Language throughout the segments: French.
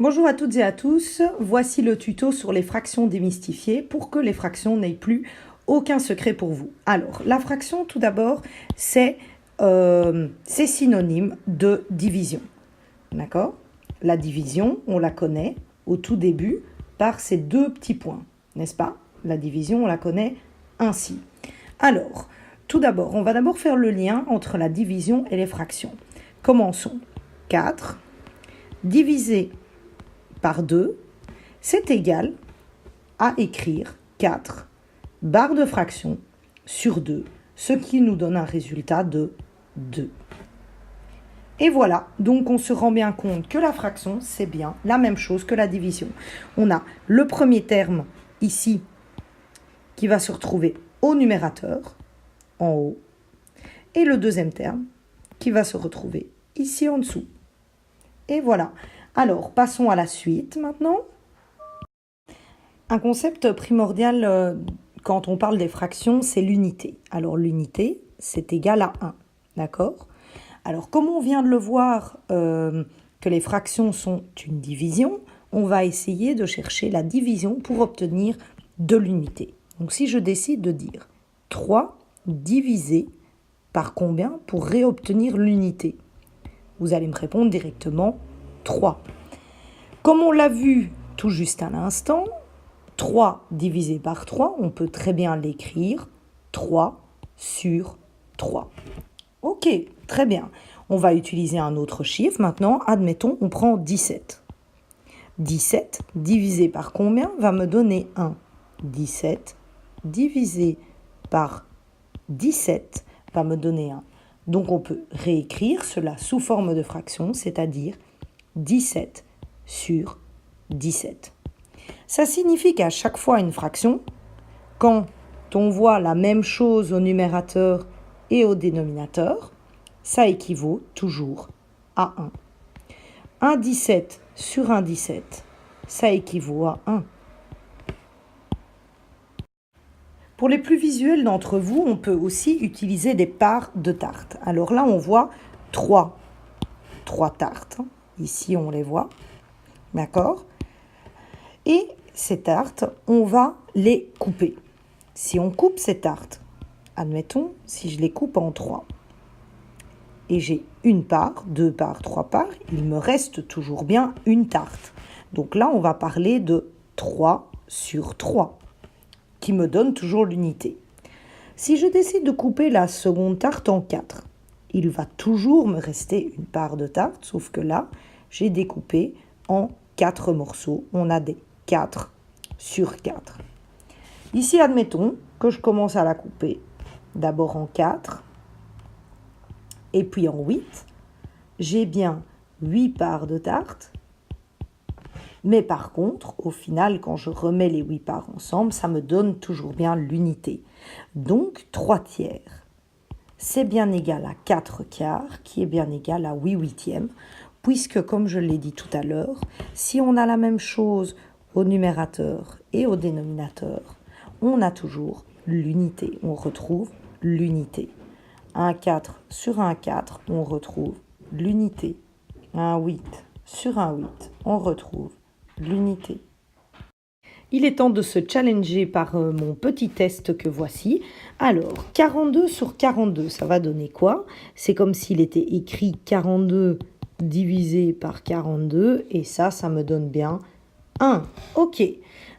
Bonjour à toutes et à tous, voici le tuto sur les fractions démystifiées pour que les fractions n'aient plus aucun secret pour vous. Alors, la fraction, tout d'abord, c'est synonyme de division. D'accord? La division, on la connaît au tout début par ces deux petits points, n'est-ce pas? La division, on la connaît ainsi. Alors, tout d'abord, on va d'abord faire le lien entre la division et les fractions. Commençons. 4 divisé par 2, c'est égal à écrire 4 barres de fraction sur 2, ce qui nous donne un résultat de 2. Et voilà, donc on se rend bien compte que la fraction, c'est bien la même chose que la division. On a le premier terme ici qui va se retrouver au numérateur, en haut, et le deuxième terme qui va se retrouver ici en dessous. Et voilà. Alors, passons à la suite maintenant. Un concept primordial quand on parle des fractions, c'est l'unité. Alors, l'unité, c'est égal à 1. D'accord? Alors, comme on vient de le voir que les fractions sont une division, on va essayer de chercher la division pour obtenir de l'unité. Donc, si je décide de dire 3 divisé par combien pour réobtenir l'unité? Vous allez me répondre directement 3. Comme on l'a vu tout juste à l'instant, 3 divisé par 3, on peut très bien l'écrire 3 sur 3. Ok, très bien. On va utiliser un autre chiffre maintenant. Admettons, on prend 17. 17 divisé par combien va me donner 1. 17 divisé par 17 va me donner 1. Donc on peut réécrire cela sous forme de fraction, c'est-à-dire 17 sur 17. Ça signifie qu'à chaque fois une fraction, quand on voit la même chose au numérateur et au dénominateur, ça équivaut toujours à 1. Un 17 sur un 17, ça équivaut à 1. Pour les plus visuels d'entre vous, on peut aussi utiliser des parts de tarte. Alors là, on voit 3 tartes. Ici, on les voit. D'accord? Et ces tartes, on va les couper. Si on coupe ces tartes, admettons, si je les coupe en 3, et j'ai une part, 2 parts, 3 parts, il me reste toujours bien une tarte. Donc là, on va parler de 3 sur 3, qui me donne toujours l'unité. Si je décide de couper la seconde tarte en 4, il va toujours me rester une part de tarte, sauf que là, j'ai découpé en 4 morceaux. On a des 4 sur 4. Ici, admettons que je commence à la couper d'abord en 4 et puis en 8. J'ai bien 8 parts de tarte. Mais par contre, au final, quand je remets les 8 parts ensemble, ça me donne toujours bien l'unité. Donc, 3 tiers, c'est bien égal à 4 quarts, qui est bien égal à 8 huitièmes, puisque, comme je l'ai dit tout à l'heure, si on a la même chose au numérateur et au dénominateur, on a toujours l'unité. On retrouve l'unité. Un 4 sur un 4, on retrouve l'unité. Un 8 sur un 8, on retrouve l'unité. Il est temps de se challenger par mon petit test que voici. Alors, 42 sur 42, ça va donner quoi? C'est comme s'il était écrit 42 divisé par 42, et ça me donne bien 1. Ok.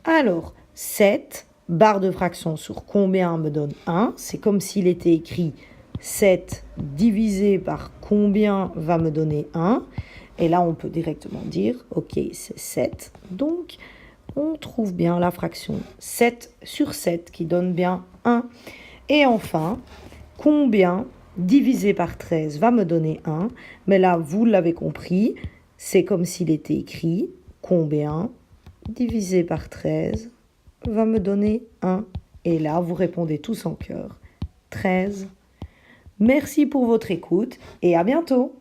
Alors, 7, barre de fraction sur combien me donne 1? C'est comme s'il était écrit 7 divisé par combien va me donner 1? Et là, on peut directement dire, ok, c'est 7. Donc, on trouve bien la fraction 7 sur 7 qui donne bien 1. Et enfin, combien divisé par 13 va me donner 1? Mais là, vous l'avez compris, c'est comme s'il était écrit combien divisé par 13 va me donner 1. Et là, vous répondez tous en chœur 13. Merci pour votre écoute et à bientôt.